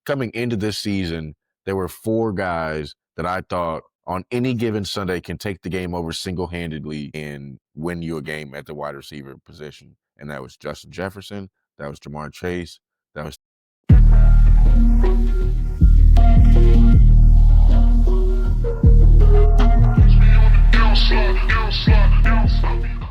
coming into this season, there were four guys that I thought on any given Sunday can take the game over single-handedly and win you a game at the wide receiver position. And that was Justin Jefferson, that was Jefferson Chase, that was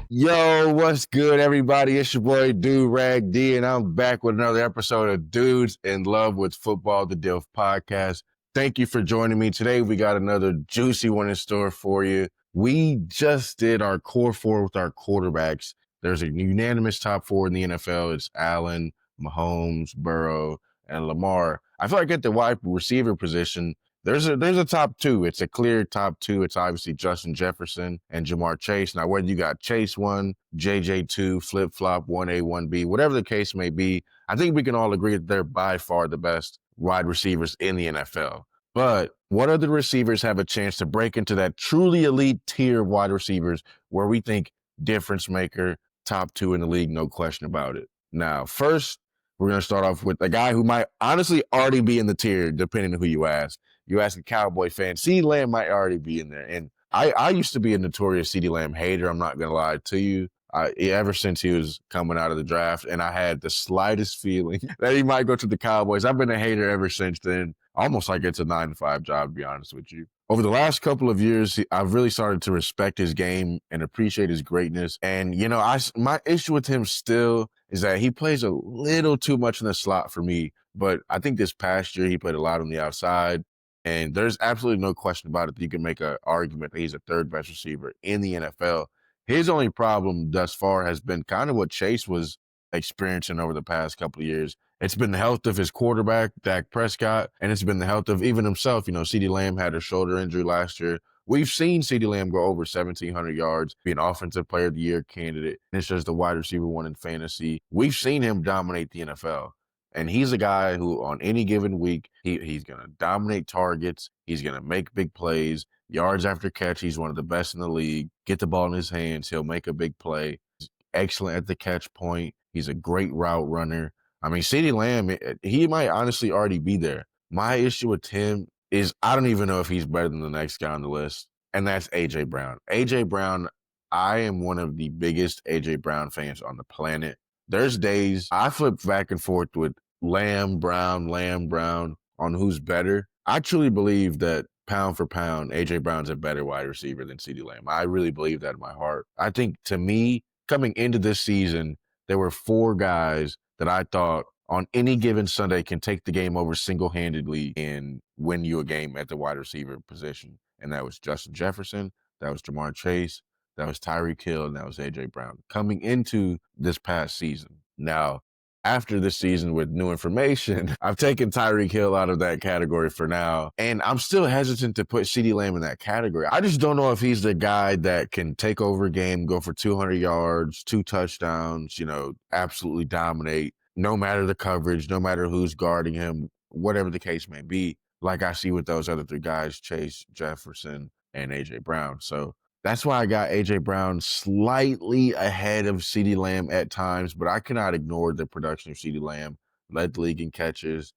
Yo, what's good, everybody? It's your boy, Dude Rag D, and I'm back with another episode of Dudes in Love with Football, the DILF podcast. Thank you for joining me. Today, we got another juicy one in store for you. We just did our core four with our quarterbacks. There's a unanimous top four in the NFL. It's Allen, Mahomes, Burrow, and Lamar. I feel like at the wide receiver position, there's a top two. It's a clear top two. It's obviously Justin Jefferson and Jefferson Chase. Now, whether you got Chase 1, JJ 2, flip-flop 1A, 1B, whatever the case may be, I think we can all agree that they're by far the best wide receivers in the NFL. But what other receivers have a chance to break into that truly elite tier of wide receivers where we think difference maker, top two in the league, no question about it? Now, first, we're going to start off with a guy who might honestly already be in the tier, depending on who you ask. You ask a Cowboy fan, CeeDee Lamb might already be in there. And I used to be a notorious CeeDee Lamb hater. I'm not going to lie to you. Ever since he was coming out of the draft, and I had the slightest feeling that he might go to the Cowboys. I've been a hater ever since then. Almost like it's a 9-to-5 job, to be honest with you. Over the last couple of years, I've really started to respect his game and appreciate his greatness. And, you know, my issue with him still is that he plays a little too much in the slot for me. But I think this past year, he played a lot on the outside. And there's absolutely no question about it that you can make an argument that he's a third best receiver in the NFL. His only problem thus far has been kind of what Chase was experiencing over the past couple of years. It's been the health of his quarterback, Dak Prescott, and it's been the health of even himself. You know, CeeDee Lamb had a shoulder injury last year. We've seen CeeDee Lamb go over 1,700 yards, be an offensive player of the year candidate, and it's just the wide receiver one in fantasy. We've seen him dominate the NFL. And he's a guy who, on any given week, he's going to dominate targets. He's going to make big plays. Yards after catch, he's one of the best in the league. Get the ball in his hands, he'll make a big play. He's excellent at the catch point. He's a great route runner. I mean, CeeDee Lamb, he might honestly already be there. My issue with him is I don't even know if he's better than the next guy on the list, and that's A.J. Brown. A.J. Brown, I am one of the biggest A.J. Brown fans on the planet. There's days I flip back and forth with Lamb, Brown on who's better. I truly believe that pound for pound, A.J. Brown's a better wide receiver than CeeDee Lamb. I really believe that in my heart. I think, to me, coming into this season, there were four guys that I thought on any given Sunday can take the game over single-handedly and win you a game at the wide receiver position. And that was Justin Jefferson, that was Jefferson Chase, that was Tyreek Hill, and that was A.J. Brown coming into this past season. Now, after this season with new information, I've taken Tyreek Hill out of that category for now, and I'm still hesitant to put CeeDee Lamb in that category. I just don't know if he's the guy that can take over a game, go for 200 yards, 2 touchdowns, you know, absolutely dominate, no matter the coverage, no matter who's guarding him, whatever the case may be, like I see with those other three guys, Chase, Jefferson, and A.J. Brown. So that's why I got A.J. Brown slightly ahead of CeeDee Lamb at times, but I cannot ignore the production of CeeDee Lamb. Led the league in catches,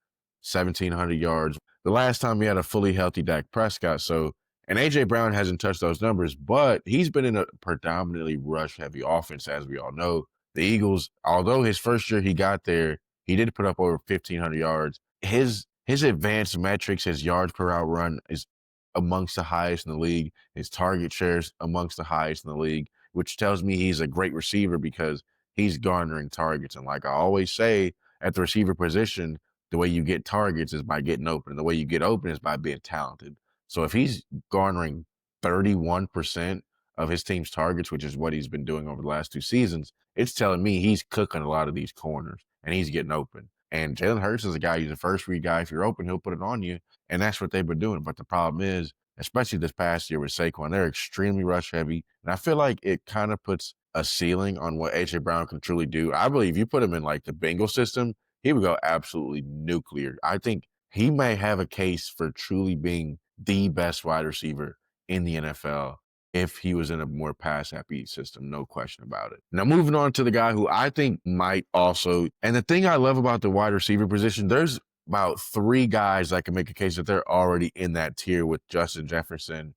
1,700 yards. The last time he had a fully healthy Dak Prescott. And A.J. Brown hasn't touched those numbers, but he's been in a predominantly rush-heavy offense, as we all know. The Eagles, although his first year he got there, he did put up over 1,500 yards. His advanced metrics, his yards per route run is amongst the highest in the league. His target shares amongst the highest in the league, which tells me he's a great receiver because he's garnering targets. And like I always say, at the receiver position, the way you get targets is by getting open. And the way you get open is by being talented. So if he's garnering 31% of his team's targets, which is what he's been doing over the last 2 seasons, it's telling me he's cooking a lot of these corners and he's getting open. And Jalen Hurts is a guy, he's a first read guy. If you're open, he'll put it on you. And that's what they've been doing. But the problem is, especially this past year with Saquon, they're extremely rush heavy. And I feel like it kind of puts a ceiling on what A.J. Brown can truly do. I believe you put him in like the Bengal system, he would go absolutely nuclear. I think he may have a case for truly being the best wide receiver in the NFL if he was in a more pass-happy system, no question about it. Now, moving on to the guy who I think might also, and the thing I love about the wide receiver position, there's about 3 guys that can make a case that they're already in that tier with Justin Jefferson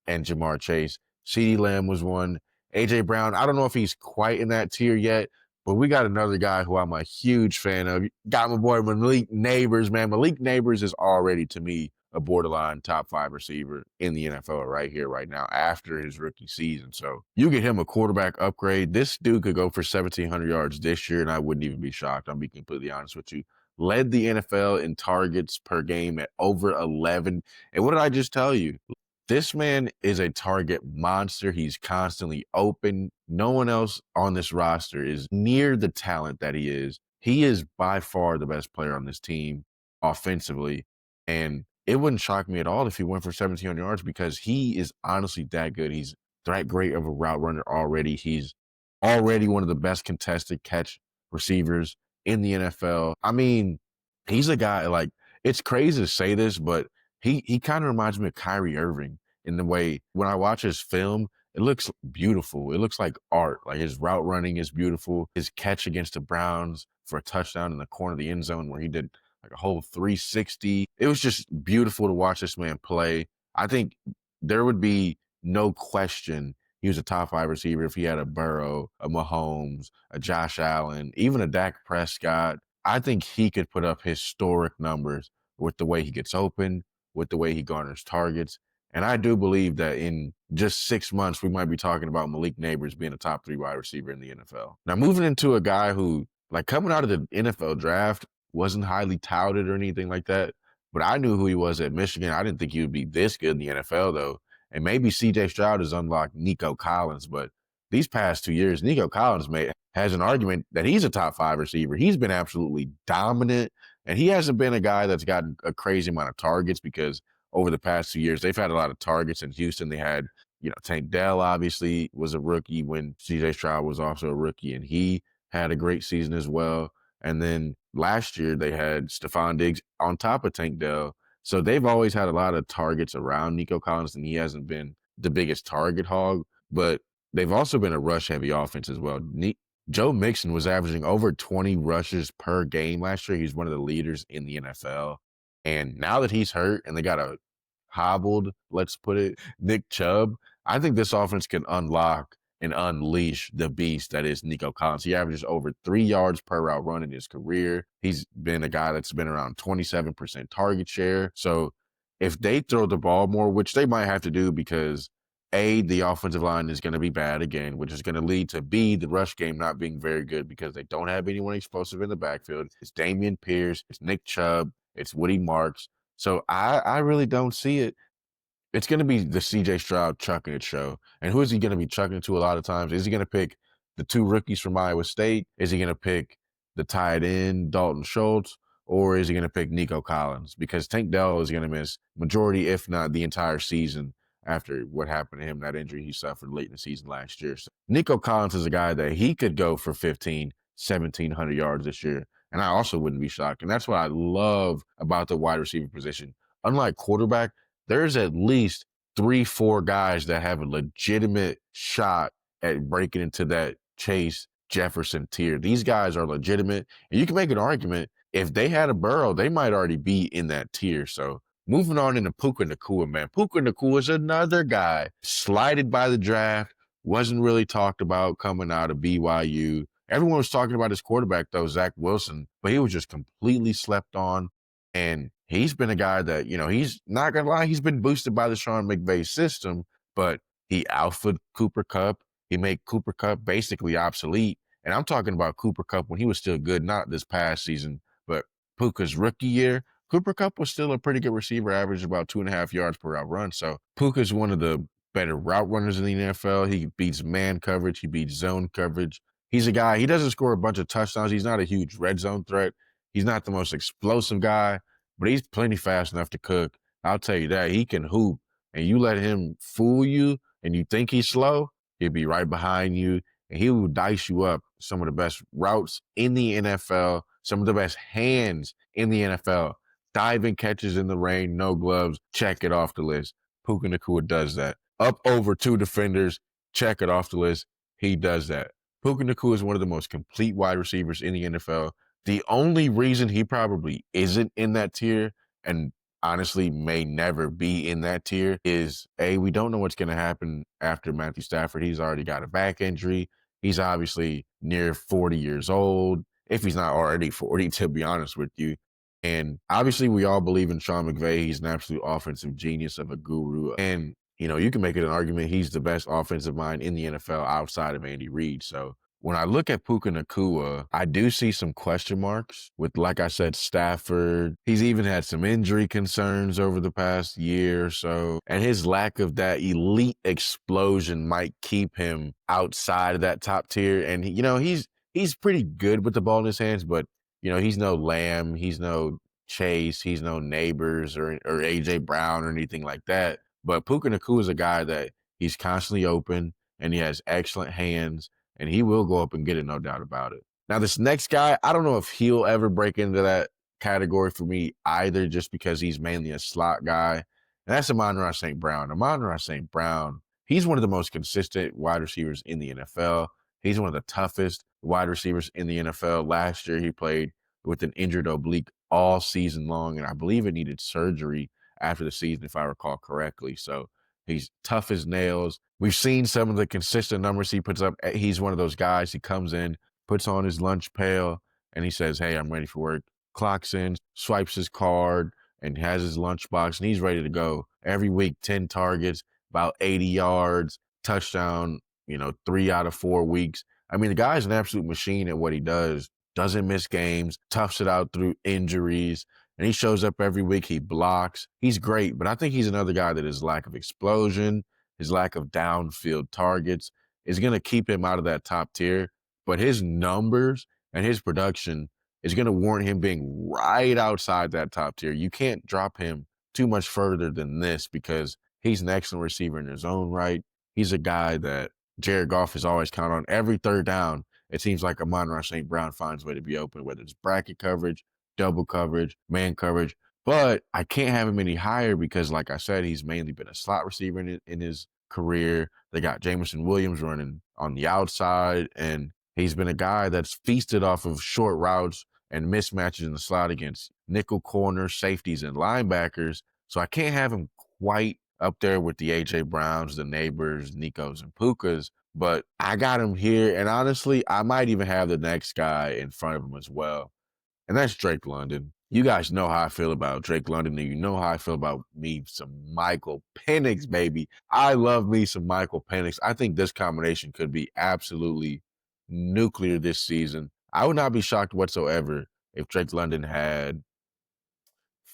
and Jamar Chase. CeeDee Lamb was one. A.J. Brown, I don't know if he's quite in that tier yet, but we got another guy who I'm a huge fan of. Got my boy Malik Neighbors, man. Malik Neighbors is already, to me, a borderline top 5 receiver in the NFL right here, right now, after his rookie season. So you get him a quarterback upgrade. This dude could go for 1,700 yards this year, and I wouldn't even be shocked. I'll be completely honest with you. Led the NFL in targets per game at over 11. And what did I just tell you? This man is a target monster. He's constantly open. No one else on this roster is near the talent that he is. He is by far the best player on this team offensively. And it wouldn't shock me at all if he went for 1,700 yards because he is honestly that good. He's that great of a route runner already. He's already one of the best contested catch receivers in the NFL. I mean, he's a guy like, it's crazy to say this, but he kind of reminds me of Kyrie Irving in the way when I watch his film, it looks beautiful. It looks like art. Like his route running is beautiful. His catch against the Browns for a touchdown in the corner of the end zone where he did like a whole 360. It was just beautiful to watch this man play. I think there would be no question he was a top 5 receiver if he had a Burrow, a Mahomes, a Josh Allen, even a Dak Prescott. I think he could put up historic numbers with the way he gets open, with the way he garners targets. And I do believe that in just 6 months, we might be talking about Malik Neighbors being a top 3 wide receiver in the NFL. Now, moving into a guy who, like, coming out of the NFL draft, wasn't highly touted or anything like that, but I knew who he was at Michigan. I didn't think he would be this good in the NFL, though. And maybe C.J. Stroud has unlocked Nico Collins, but these past 2 years, Nico Collins has an argument that he's a top 5 receiver. He's been absolutely dominant, and he hasn't been a guy that's gotten a crazy amount of targets because over the past 2 years, they've had a lot of targets in Houston. They had, Tank Dell obviously was a rookie when C.J. Stroud was also a rookie, and he had a great season as well. And then last year, they had Stephon Diggs on top of Tank Dell. So they've always had a lot of targets around Nico Collins, and he hasn't been the biggest target hog, but they've also been a rush-heavy offense as well. Joe Mixon was averaging over 20 rushes per game last year. He's one of the leaders in the NFL. And now that he's hurt and they got a hobbled, let's put it, Nick Chubb, I think this offense can unlock and unleash the beast that is Nico Collins. He averages over 3 yards per route run in his career. He's been a guy that's been around 27% target share. So if they throw the ball more, which they might have to do because A, the offensive line is going to be bad again, which is going to lead to B, the rush game not being very good because they don't have anyone explosive in the backfield. It's Dameon Pierce, it's Nick Chubb, it's Woody Marks. So I really don't see it. It's going to be the C.J. Stroud chucking it show. And who is he going to be chucking it to a lot of times? Is he going to pick the 2 rookies from Iowa State? Is he going to pick the tight end, Dalton Schultz? Or is he going to pick Nico Collins? Because Tank Dell is going to miss majority, if not the entire season after what happened to him, that injury he suffered late in the season last year. So Nico Collins is a guy that he could go for 1,700 yards this year. And I also wouldn't be shocked. And that's what I love about the wide receiver position. Unlike quarterback, there's at least 3-4 guys that have a legitimate shot at breaking into that Chase Jefferson tier. These guys are legitimate. And you can make an argument, if they had a Burrow, they might already be in that tier. So moving on into Puka Nacua, man. Puka Nacua is another guy slighted by the draft, wasn't really talked about coming out of BYU. Everyone was talking about his quarterback, though, Zach Wilson, but he was just completely slept on. And he's been a guy that, he's not going to lie, he's been boosted by the Sean McVay system, but he alphaed Cooper Kupp. He made Cooper Kupp basically obsolete. And I'm talking about Cooper Kupp when he was still good, not this past season, but Puka's rookie year. Cooper Kupp was still a pretty good receiver, averaged about 2.5 yards per route run. So Puka's one of the better route runners in the NFL. He beats man coverage. He beats zone coverage. He's a guy, he doesn't score a bunch of touchdowns. He's not a huge red zone threat. He's not the most explosive guy, but he's plenty fast enough to cook. I'll tell you that. He can hoop, and you let him fool you, and you think he's slow, he'll be right behind you, and he will dice you up. Some of the best routes in the NFL, some of the best hands in the NFL. Diving catches in the rain, no gloves, check it off the list. Puka Nacua does that. Up over 2 defenders, check it off the list. He does that. Puka Nacua is one of the most complete wide receivers in the NFL. The only reason he probably isn't in that tier, and honestly may never be in that tier, is A, we don't know what's going to happen after Matthew Stafford. He's already got a back injury. He's obviously near 40 years old, if he's not already 40, to be honest with you. And obviously, we all believe in Sean McVay. He's an absolute offensive genius of a guru. And, you can make it an argument he's the best offensive mind in the NFL outside of Andy Reid. So when I look at Puka Nacua, I do see some question marks with, like I said, Stafford. He's even had some injury concerns over the past year or so. And his lack of that elite explosion might keep him outside of that top tier. And, he's pretty good with the ball in his hands, but he's no Lamb, he's no Chase, he's no Neighbors or AJ Brown or anything like that. But Puka Nacua is a guy that he's constantly open and he has excellent hands and he will go up and get it, no doubt about it. Now, this next guy, I don't know if he'll ever break into that category for me either, just because he's mainly a slot guy. And that's Amon-Ra St. Brown. Amon-Ra St. Brown, he's one of the most consistent wide receivers in the NFL. He's one of the toughest wide receivers in the NFL. Last year, he played with an injured oblique all season long, and I believe it needed surgery after the season, if I recall correctly. So he's tough as nails. We've seen some of the consistent numbers he puts up. He's one of those guys. He comes in, puts on his lunch pail, and he says, "Hey, I'm ready for work." Clocks in, swipes his card, and has his lunchbox, and he's ready to go. Every week, 10 targets, about 80 yards, touchdown, 3 out of 4 weeks. I mean, the guy's an absolute machine at what he does. Doesn't miss games, toughs it out through injuries, and he shows up every week. He blocks. He's great, but I think he's another guy that his lack of explosion, his lack of downfield targets is going to keep him out of that top tier. But his numbers and his production is going to warrant him being right outside that top tier. You can't drop him too much further than this because he's an excellent receiver in his own right. He's a guy that Jared Goff is always counting on. Every third down, it seems like Amon-Ra St. Brown finds a way to be open, whether it's bracket coverage, double coverage, man coverage. But I can't have him any higher because, like I said, he's mainly been a slot receiver in his career. They got Jameson Williams running on the outside, and he's been a guy that's feasted off of short routes and mismatches in the slot against nickel corners, safeties, and linebackers. So I can't have him quite up there with the A.J. Browns, the Neighbors, Nikos, and Pukas. But I got him here, and honestly, I might even have the next guy in front of him as well, and that's Drake London. You guys know how I feel about Drake London, and you know how I feel about me some Michael Penix, baby. I love me some Michael Penix. I think this combination could be absolutely nuclear this season. I would not be shocked whatsoever if Drake London had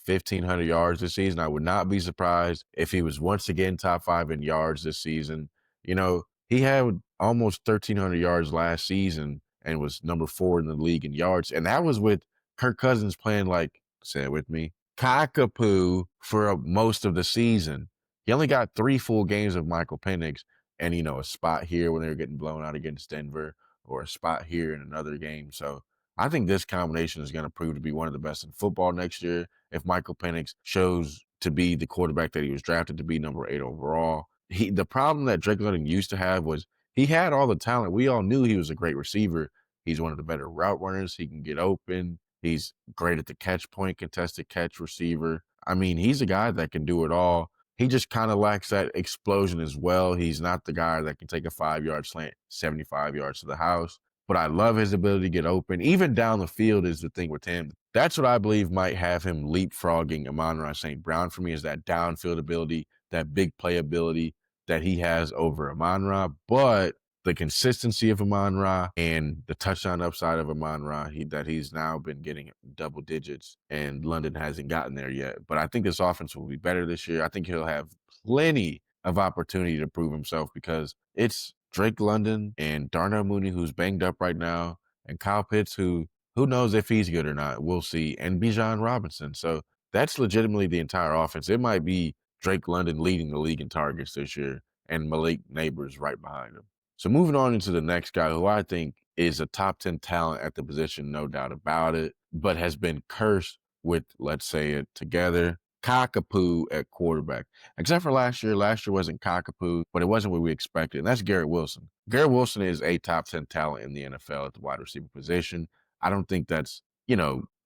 1,500 yards this season. I would not be surprised if he was once again top 5 in yards this season. He had almost 1,300 yards last season and was number 4 in the league in yards. And that was with Kirk Cousins playing, like, say it with me, cockapoo for most of the season. He only got 3 full games of Michael Penix and, a spot here when they were getting blown out against Denver or a spot here in another game. So I think this combination is going to prove to be one of the best in football next year if Michael Penix shows to be the quarterback that he was drafted to be, number 8 overall. The problem that Drake London used to have was he had all the talent. We all knew he was a great receiver. He's one of the better route runners. He can get open. He's great at the catch point, contested catch receiver. I mean, he's a guy that can do it all. He just kind of lacks that explosion as well. He's not the guy that can take a 5-yard slant 75 yards to the house. But I love his ability to get open. Even down the field is the thing with him. That's what I believe might have him leapfrogging Amon-Ra St. Brown for me, is that downfield ability, that big playability that he has over Amon-Ra. But the consistency of Amon-Ra and the touchdown upside of Amon-Ra, that he's now been getting double digits, and London hasn't gotten there yet. But I think this offense will be better this year. I think he'll have plenty of opportunity to prove himself because it's Drake London and Darnell Mooney, who's banged up right now, and Kyle Pitts, who knows if he's good or not. We'll see. And Bijan Robinson. So that's legitimately the entire offense. It might be Drake London leading the league in targets this year and Malik Neighbors right behind him. So moving on into the next guy, who I think is a top 10 talent at the position, no doubt about it, but has been cursed with, let's say it together, cockapoo at quarterback. Except for last year. Last year wasn't cockapoo, but it wasn't what we expected. And that's Garrett Wilson. Garrett Wilson is a top 10 talent in the NFL at the wide receiver position. I don't think that's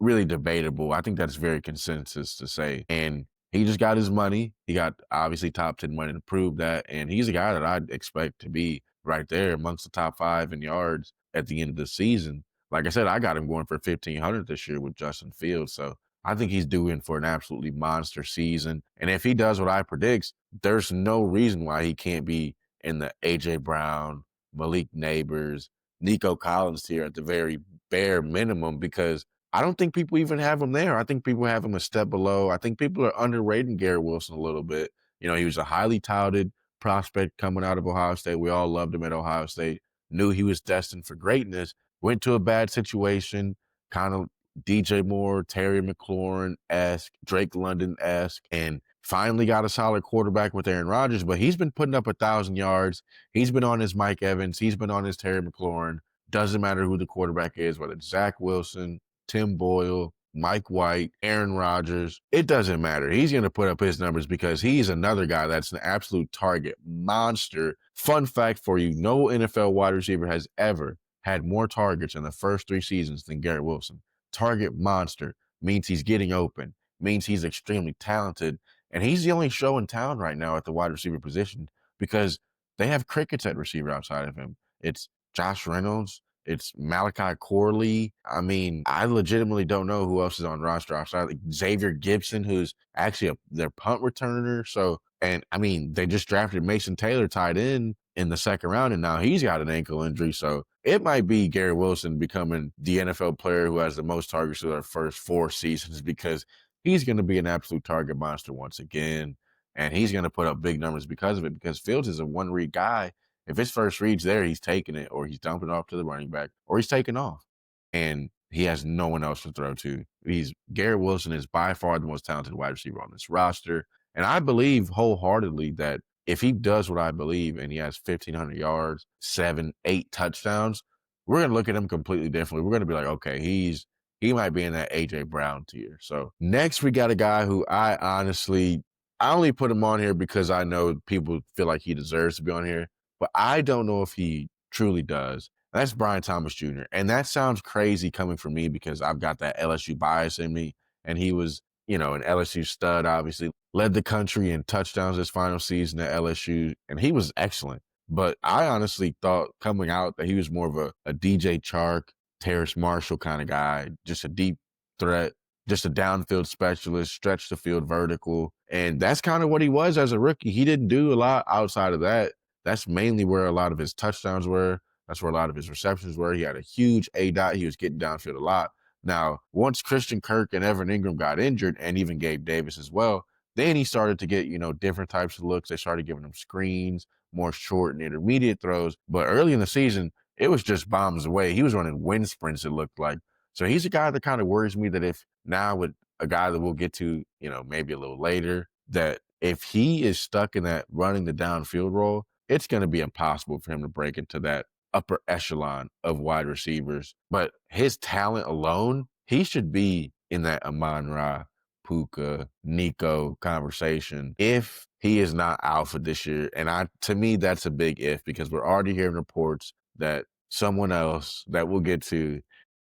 really debatable. I think that's very consensus to say. And he just got his money. He got obviously top 10 money to prove that. And he's a guy that I'd expect to be right there amongst the top 5 in yards at the end of the season. Like I said, I got him going for 1,500 this year with Justin Fields. So I think he's due in for an absolutely monster season. And if he does what I predict, there's no reason why he can't be in the A.J. Brown, Malik Neighbors, Nico Collins tier at the very bare minimum, because I don't think people even have him there. I think people have him a step below. I think people are underrating Garrett Wilson a little bit. He was a highly touted prospect coming out of Ohio State. We all loved him at Ohio State, knew he was destined for greatness, went to a bad situation, kind of DJ Moore, Terry McLaurin-esque, Drake London-esque, and finally got a solid quarterback with Aaron Rodgers. But he's been putting up 1,000 yards. He's been on his Mike Evans. He's been on his Terry McLaurin. Doesn't matter who the quarterback is, whether it's Zach Wilson, Tim Boyle, Mike White, Aaron Rodgers. It doesn't matter. He's going to put up his numbers because he's another guy that's an absolute target monster. Fun fact for you, no NFL wide receiver has ever had more targets in the first 3 seasons than Garrett Wilson. Target monster means he's getting open, means he's extremely talented, and he's the only show in town right now at the wide receiver position because they have crickets at receiver outside of him. It's Josh Reynolds. It's Malachi Corley. I mean, I legitimately don't know who else is on roster outside. Like Xavier Gibson, who's actually their punt returner. So, and I mean, they just drafted Mason Taylor tight end in the second round, and now he's got an ankle injury. So it might be Garrett Wilson becoming the NFL player who has the most targets through their first 4 seasons, because he's going to be an absolute target monster once again. And he's going to put up big numbers because of it, because Fields is a one-read guy. If his first read's there, he's taking it, or he's dumping it off to the running back, or he's taking off. And he has no one else to throw to. Garrett Wilson is by far the most talented wide receiver on this roster. And I believe wholeheartedly that if he does what I believe and he has 1,500 yards, 7, 8 touchdowns, we're going to look at him completely differently. We're going to be like, okay, he might be in that A.J. Brown tier. So next we got a guy who I only put him on here because I know people feel like he deserves to be on here, but I don't know if he truly does. That's Brian Thomas Jr. And that sounds crazy coming from me because I've got that LSU bias in me. And he was, an LSU stud, obviously, led the country in touchdowns this final season at LSU. And he was excellent. But I honestly thought coming out that he was more of a DJ Chark, Terrace Marshall kind of guy, just a deep threat, just a downfield specialist, stretch the field vertical. And that's kind of what he was as a rookie. He didn't do a lot outside of that. That's mainly where a lot of his touchdowns were. That's where a lot of his receptions were. He had a huge A-dot. He was getting downfield a lot. Now, once Christian Kirk and Evan Ingram got injured, and even Gabe Davis as well, then he started to get, different types of looks. They started giving him screens, more short and intermediate throws. But early in the season, it was just bombs away. He was running wind sprints, it looked like. So he's a guy that kind of worries me that if now with a guy that we'll get to, maybe a little later, that if he is stuck in that running the downfield role, it's going to be impossible for him to break into that upper echelon of wide receivers. But his talent alone, he should be in that Amon-Ra, Puka, Nico conversation if he is not alpha this year. And to me, that's a big if, because we're already hearing reports that someone else that we'll get to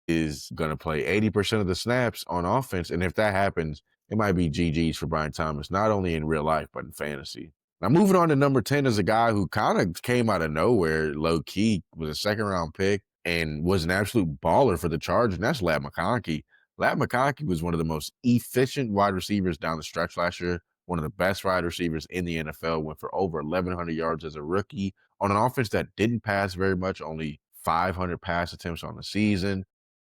is going to play 80% of the snaps on offense. And if that happens, it might be GG's for Brian Thomas, not only in real life, but in fantasy. Now, moving on to number 10 is a guy who kind of came out of nowhere, low-key, was a second-round pick and was an absolute baller for the Chargers, and that's Ladd McConkey. Ladd McConkey was one of the most efficient wide receivers down the stretch last year, one of the best wide receivers in the NFL, went for over 1,100 yards as a rookie on an offense that didn't pass very much, only 500 pass attempts on the season,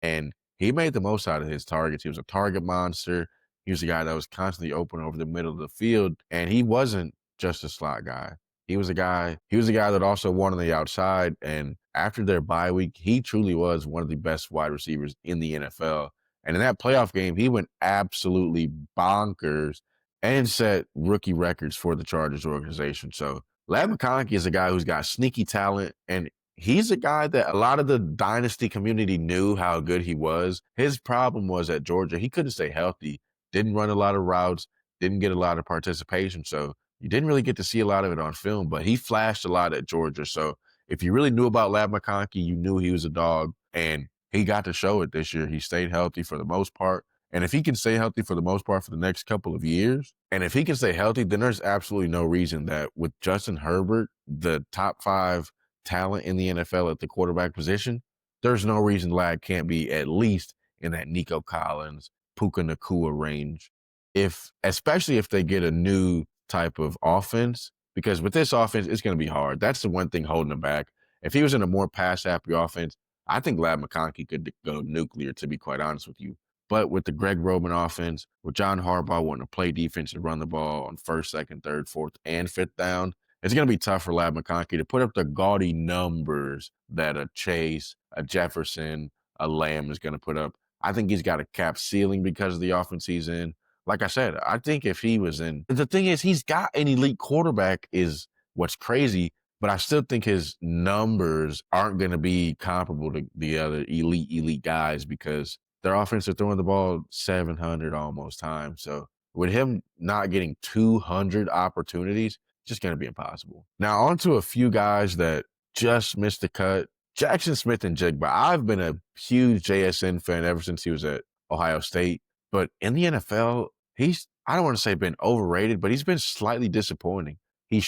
and he made the most out of his targets. He was a target monster. He was a guy that was constantly open over the middle of the field, and he wasn't just a slot guy. He was a guy that also won on the outside, and after their bye week, he truly was one of the best wide receivers in the NFL. And in that playoff game, he went absolutely bonkers and set rookie records for the Chargers organization. So Ladd McConkey is a guy who's got sneaky talent, and he's a guy that a lot of the dynasty community knew how good he was. His problem was at Georgia, he couldn't stay healthy, didn't run a lot of routes, didn't get a lot of participation. So you didn't really get to see a lot of it on film, but he flashed a lot at Georgia. So if you really knew about Ladd McConkey, you knew he was a dog. And he got to show it this year. He stayed healthy for the most part. And if he can stay healthy for the most part for the next couple of years, and if he can stay healthy, then there's absolutely no reason that with Justin Herbert, the top 5 talent in the NFL at the quarterback position, there's no reason Lad can't be at least in that Nico Collins, Puka Nakua range. Especially if they get a new type of offense, because with this offense, it's going to be hard. That's the one thing holding him back. If he was in a more pass-happy offense, I think Lad McConkey could go nuclear, to be quite honest with you. But with the Greg Roman offense, with John Harbaugh wanting to play defense and run the ball on first, second, third, fourth, and fifth down, it's going to be tough for Lad McConkey to put up the gaudy numbers that a Chase, a Jefferson, a Lamb is going to put up. I think he's got a cap ceiling because of the offense he's in. Like I said, I think if he was in, the thing is, he's got an elite quarterback is what's crazy, but I still think his numbers aren't going to be comparable to the other elite guys because their offense are throwing the ball 700 almost times. So with him not getting 200 opportunities, it's just going to be impossible. Now, on to a few guys that just missed the cut. Jackson Smith and Jigba. I've been a huge JSN fan ever since he was at Ohio State. But in the NFL, I don't want to say been overrated, but he's been slightly disappointing. He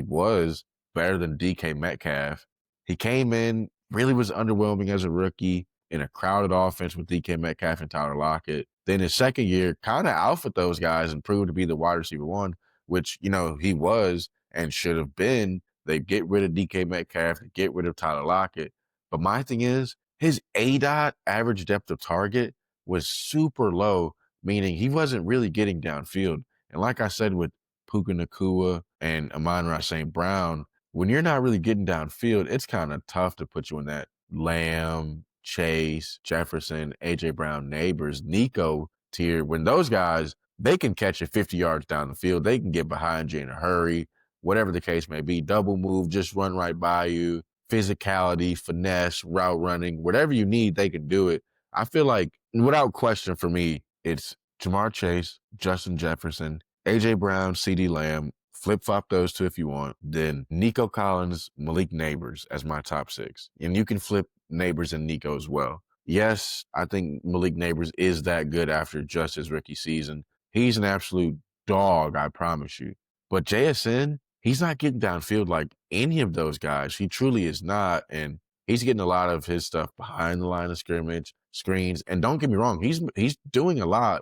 was better than DK Metcalf. He came in, really was underwhelming as a rookie in a crowded offense with DK Metcalf and Tyler Lockett. Then his second year, kind of alpha those guys and proved to be the wide receiver one, which, he was and should have been. They get rid of DK Metcalf, they get rid of Tyler Lockett. But my thing is, his ADOT, average depth of target, was super low, meaning he wasn't really getting downfield. And like I said with Puka Nakua and Amon-Ra St. Brown, when you're not really getting downfield, it's kind of tough to put you in that Lamb, Chase, Jefferson, A.J. Brown, Neighbors, Nico tier. When those guys, they can catch it 50 yards down the field. They can get behind you in a hurry, whatever the case may be. Double move, just run right by you. Physicality, finesse, route running, whatever you need, they can do it. I feel like, without question for me, it's Jamar Chase, Justin Jefferson, A.J. Brown, C.D. Lamb. Flip-flop those two if you want. Then Nico Collins, Malik Neighbors as my top 6. And you can flip Neighbors and Nico as well. Yes, I think Malik Neighbors is that good after just his rookie season. He's an absolute dog, I promise you. But JSN, he's not getting downfield like any of those guys. He truly is not. And he's getting a lot of his stuff behind the line of scrimmage, screens. And don't get me wrong, he's doing a lot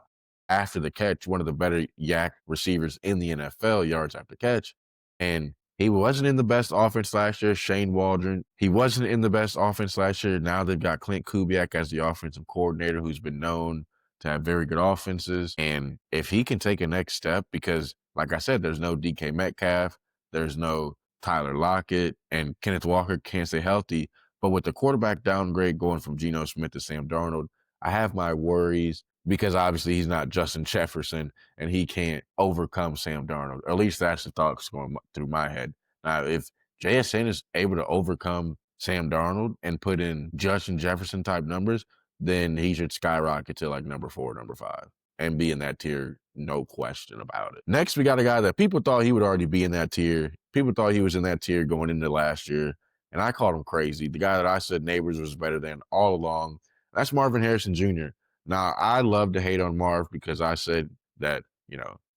after the catch, one of the better yak receivers in the NFL, yards after catch. And he wasn't in the best offense last year, Shane Waldron. He wasn't in the best offense last year. Now they've got Clint Kubiak as the offensive coordinator, who's been known to have very good offenses. And if he can take a next step, because like I said, there's no DK Metcalf, there's no Tyler Lockett, and Kenneth Walker can't stay healthy. But with the quarterback downgrade going from Geno Smith to Sam Darnold, I have my worries because obviously he's not Justin Jefferson and he can't overcome Sam Darnold. Or at least that's the thoughts going through my head. Now, if JSN is able to overcome Sam Darnold and put in Justin Jefferson type numbers, then he should skyrocket to like number 4, number 5 and be in that tier, no question about it. Next, we got a guy that people thought he would already be in that tier. People thought he was in that tier going into last year, and I called him crazy. The guy that I said Neighbors was better than all along, that's Marvin Harrison Jr. Now, I love to hate on Marv because I said that,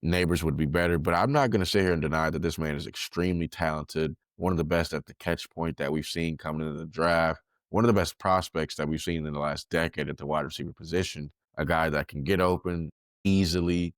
Neighbors would be better, but I'm not going to sit here and deny that this man is extremely talented, one of the best at the catch point that we've seen coming into the draft, one of the best prospects that we've seen in the last decade at the wide receiver position, a guy that can get open easily,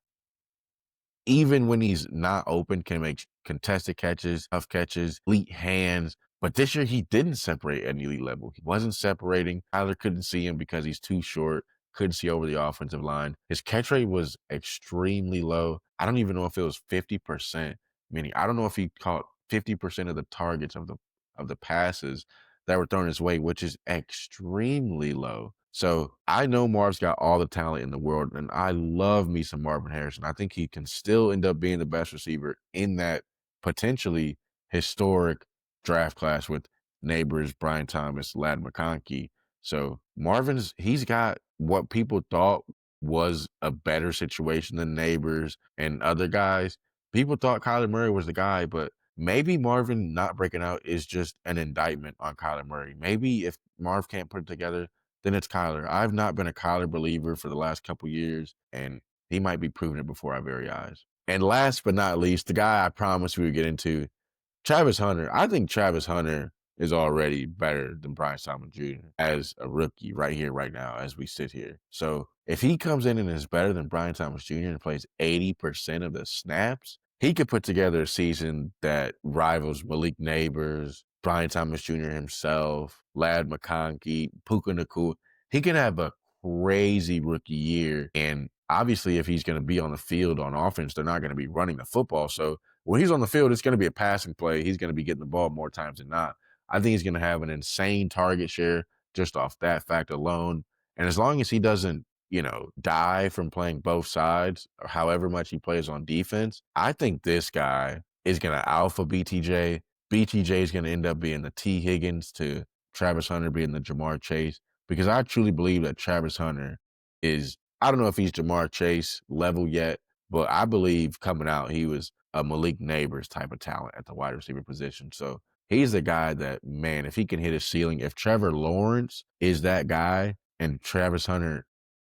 even when he's not open, can make contested catches, tough catches, elite hands. But this year, he didn't separate at an elite level. He wasn't separating. Tyler couldn't see him because he's too short, couldn't see over the offensive line. His catch rate was extremely low. I don't even know if it was 50%, meaning I don't know if he caught 50% of the targets of the passes that were thrown his way, which is extremely low. So I know Marv's got all the talent in the world, and I love me some Marvin Harrison. I think he can still end up being the best receiver in that potentially historic draft class with Neighbors, Brian Thomas, Lad McConkey. So he's got what people thought was a better situation than Neighbors and other guys. People thought Kyler Murray was the guy, but maybe Marvin not breaking out is just an indictment on Kyler Murray. Maybe if Marv can't put it together, then it's Kyler. I've not been a Kyler believer for the last couple years, and he might be proving it before our very eyes. And last but not least, the guy I promised we would get into, Travis Hunter. I think Travis Hunter is already better than Brian Thomas Jr. as a rookie right here, right now, as we sit here. So if he comes in and is better than Brian Thomas Jr. and plays 80% of the snaps, he could put together a season that rivals Malik Neighbors, Brian Thomas Jr. himself, Lad McConkey, Puka Nacua. He can have a crazy rookie year. And obviously, if he's going to be on the field on offense, they're not going to be running the football. So when he's on the field, it's going to be a passing play. He's going to be getting the ball more times than not. I think he's going to have an insane target share just off that fact alone. And as long as he doesn't, die from playing both sides, or however much he plays on defense, I think this guy is going to alpha BTJ. BTJ is going to end up being the T. Higgins to Travis Hunter being the Jamar Chase, because I truly believe that Travis Hunter is, I don't know if he's Jamar Chase level yet, but I believe coming out, he was a Malik Neighbors type of talent at the wide receiver position. So he's a guy that, man, if he can hit his ceiling, if Trevor Lawrence is that guy and Travis Hunter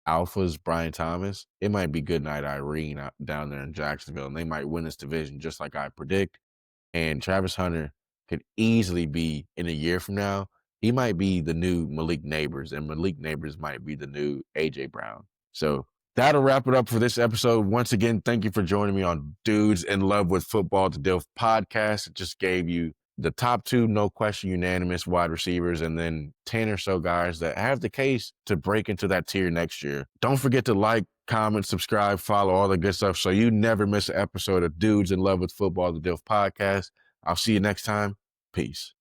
alphas Brian Thomas, it might be good night Irene down there in Jacksonville, and they might win this division just like I predict. And Travis Hunter could easily be, in a year from now, he might be the new Malik Neighbors, and Malik Neighbors might be the new A.J. Brown. So that'll wrap it up for this episode. Once again, thank you for joining me on Dudes in Love with Football, the DILF podcast. It just gave you the top 2, no question, unanimous wide receivers, and then 10 or so guys that have the case to break into that tier next year. Don't forget to like, comment, subscribe, follow, all the good stuff so you never miss an episode of Dudes in Love with Football, the DILF podcast. I'll see you next time. Peace.